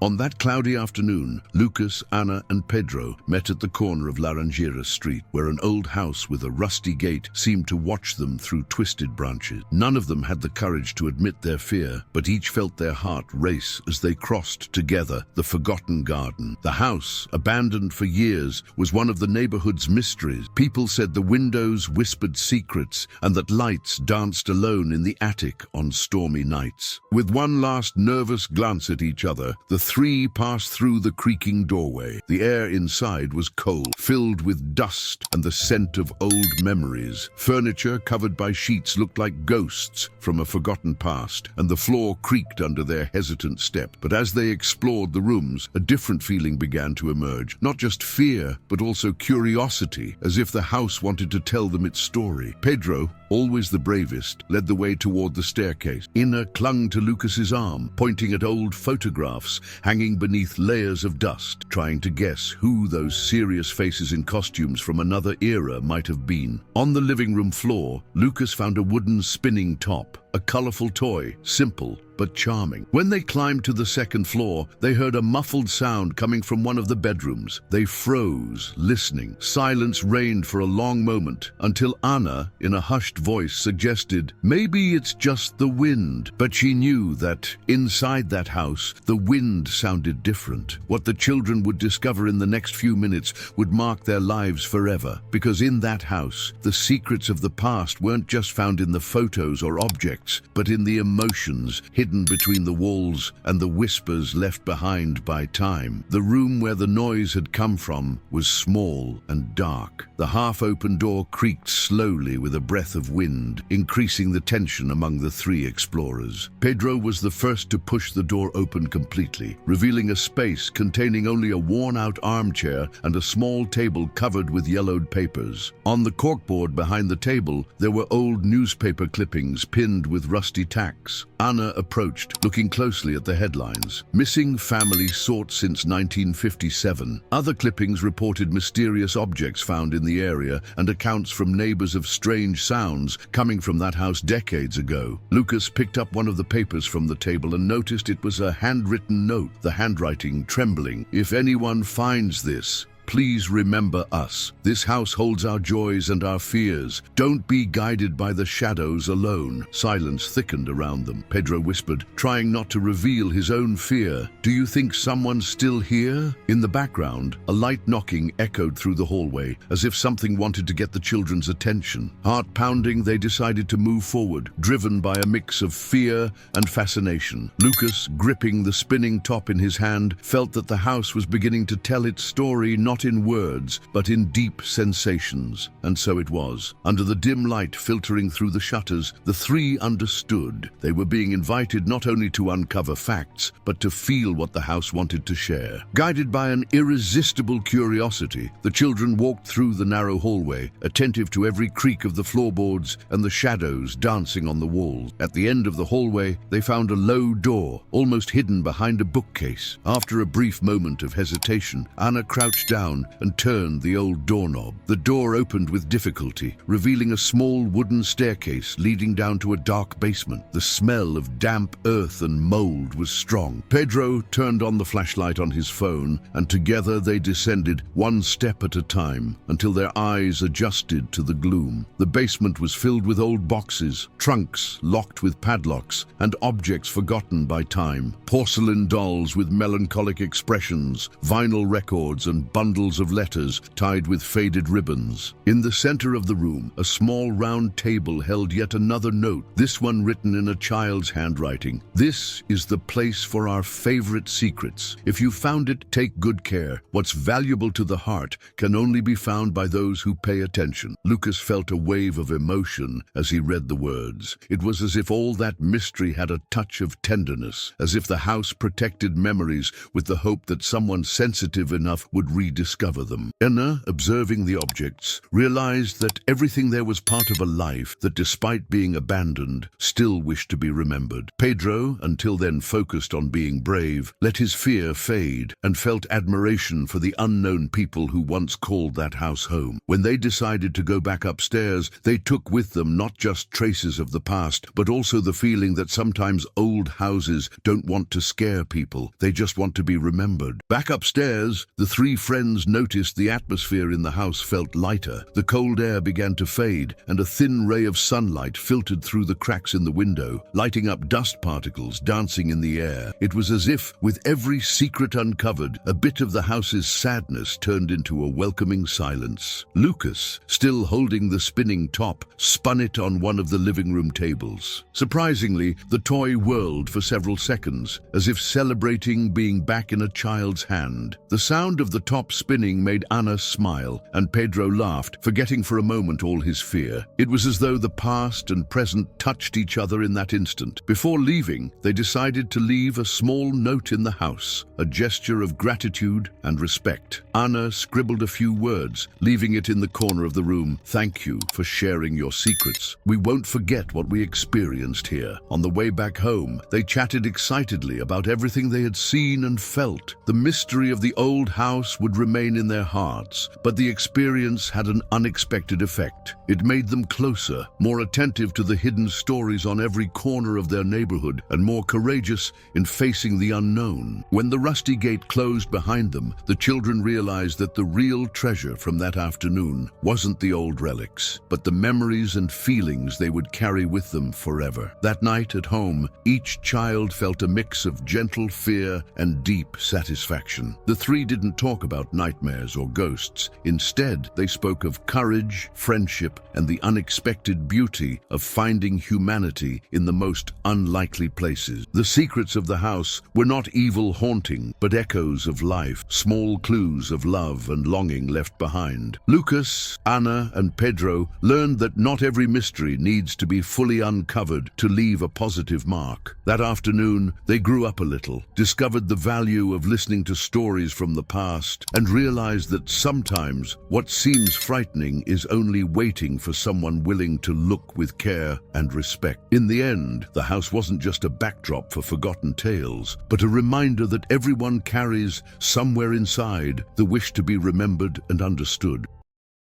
On that cloudy afternoon, Lucas, Anna, and Pedro met at the corner of Laranjeira Street, where an old house with a rusty gate seemed to watch them through twisted branches. None of them had the courage to admit their fear, but each felt their heart race as they crossed together the forgotten garden. The house, abandoned for years, was one of the neighborhood's mysteries. People said the windows whispered secrets and that lights danced alone in the attic on stormy nights. With one last nervous glance at each other, the three passed through the creaking doorway. The air inside was cold, filled with dust and the scent of old memories. Furniture covered by sheets looked like ghosts from a forgotten past, and the floor creaked under their hesitant step. But as they explored the rooms, a different feeling began to emerge. Not just fear, but also curiosity, as if the house wanted to tell them its story. Pedro, always the bravest, led the way toward the staircase. Anna clung to Lucas's arm, pointing at old photographs hanging beneath layers of dust, trying to guess who those serious faces in costumes from another era might have been. On the living room floor, Lucas found a wooden spinning top, a colorful toy, simple but charming. When they climbed to the second floor, they heard a muffled sound coming from one of the bedrooms. They froze, listening. Silence reigned for a long moment, until Anna, in a hushed voice, suggested, "Maybe it's just the wind." But she knew that, inside that house, the wind sounded different. What the children would discover in the next few minutes would mark their lives forever, because in that house, the secrets of the past weren't just found in the photos or objects, but in the emotions hidden between the walls and the whispers left behind by time. The room where the noise had come from was small and dark. The half-open door creaked slowly with a breath of wind, increasing the tension among the three explorers. Pedro was the first to push the door open completely, revealing a space containing only a worn-out armchair and a small table covered with yellowed papers. On the corkboard behind the table, there were old newspaper clippings pinned with rusty tacks. Anna approached, looking closely at the headlines. "Missing family sought since 1957. Other clippings reported mysterious objects found in the area and accounts from neighbors of strange sounds coming from that house decades ago. Lucas picked up one of the papers from the table and noticed it was a handwritten note, the handwriting trembling. "If anyone finds this, please remember us. This house holds our joys and our fears. Don't be guided by the shadows alone." Silence thickened around them. Pedro whispered, trying not to reveal his own fear, "Do you think someone's still here?" In the background, a light knocking echoed through the hallway, as if something wanted to get the children's attention. Heart pounding, they decided to move forward, driven by a mix of fear and fascination. Lucas, gripping the spinning top in his hand, felt that the house was beginning to tell its story, not in words, but in deep sensations. And so it was. Under the dim light filtering through the shutters, the three understood. They were being invited not only to uncover facts, but to feel what the house wanted to share. Guided by an irresistible curiosity, the children walked through the narrow hallway, attentive to every creak of the floorboards and the shadows dancing on the walls. At the end of the hallway, they found a low door, almost hidden behind a bookcase. After a brief moment of hesitation, Anna crouched down and turned the old doorknob. The door opened with difficulty, revealing a small wooden staircase leading down to a dark basement. The smell of damp earth and mold was strong. Pedro turned on the flashlight on his phone, and together they descended one step at a time until their eyes adjusted to the gloom. The basement was filled with old boxes, trunks locked with padlocks, and objects forgotten by time. Porcelain dolls with melancholic expressions, vinyl records, and bundles of letters tied with faded ribbons. In the center of the room, a small round table held yet another note, this one written in a child's handwriting. "This is the place for our favorite secrets. If you found it, take good care. What's valuable to the heart can only be found by those who pay attention." Lucas felt a wave of emotion as he read the words. It was as if all that mystery had a touch of tenderness, as if the house protected memories with the hope that someone sensitive enough would read rediscover them. Anna, observing the objects, realized that everything there was part of a life that, despite being abandoned, still wished to be remembered. Pedro, until then focused on being brave, let his fear fade and felt admiration for the unknown people who once called that house home. When they decided to go back upstairs, they took with them not just traces of the past, but also the feeling that sometimes old houses don't want to scare people, they just want to be remembered. Back upstairs, the three friends noticed the atmosphere in the house felt lighter. The cold air began to fade, and a thin ray of sunlight filtered through the cracks in the window, lighting up dust particles dancing in the air. It was as if, with every secret uncovered, a bit of the house's sadness turned into a welcoming silence. Lucas, still holding the spinning top, spun it on one of the living room tables. Surprisingly, the toy whirled for several seconds, as if celebrating being back in a child's hand. The sound of the top spinning made Anna smile, and Pedro laughed, forgetting for a moment all his fear. It was as though the past and present touched each other in that instant. Before leaving, they decided to leave a small note in the house, a gesture of gratitude and respect. Anna scribbled a few words, leaving it in the corner of the room. "Thank you for sharing your secrets. We won't forget what we experienced here." On the way back home, they chatted excitedly about everything they had seen and felt. The mystery of the old house would remain in their hearts, but the experience had an unexpected effect. It made them closer, more attentive to the hidden stories on every corner of their neighborhood, and more courageous in facing the unknown. When the rusty gate closed behind them, the children realized that the real treasure from that afternoon wasn't the old relics, but the memories and feelings they would carry with them forever. That night at home, each child felt a mix of gentle fear and deep satisfaction. The three didn't talk about nightmares or ghosts. Instead, they spoke of courage, friendship, and the unexpected beauty of finding humanity in the most unlikely places. The secrets of the house were not evil haunting, but echoes of life, small clues of love and longing left behind. Lucas, Anna, and Pedro learned that not every mystery needs to be fully uncovered to leave a positive mark. That afternoon, they grew up a little, discovered the value of listening to stories from the past, and realized that sometimes what seems frightening is only waiting for someone willing to look with care and respect. In the end, the house wasn't just a backdrop for forgotten tales, but a reminder that everyone carries somewhere inside the wish to be remembered and understood.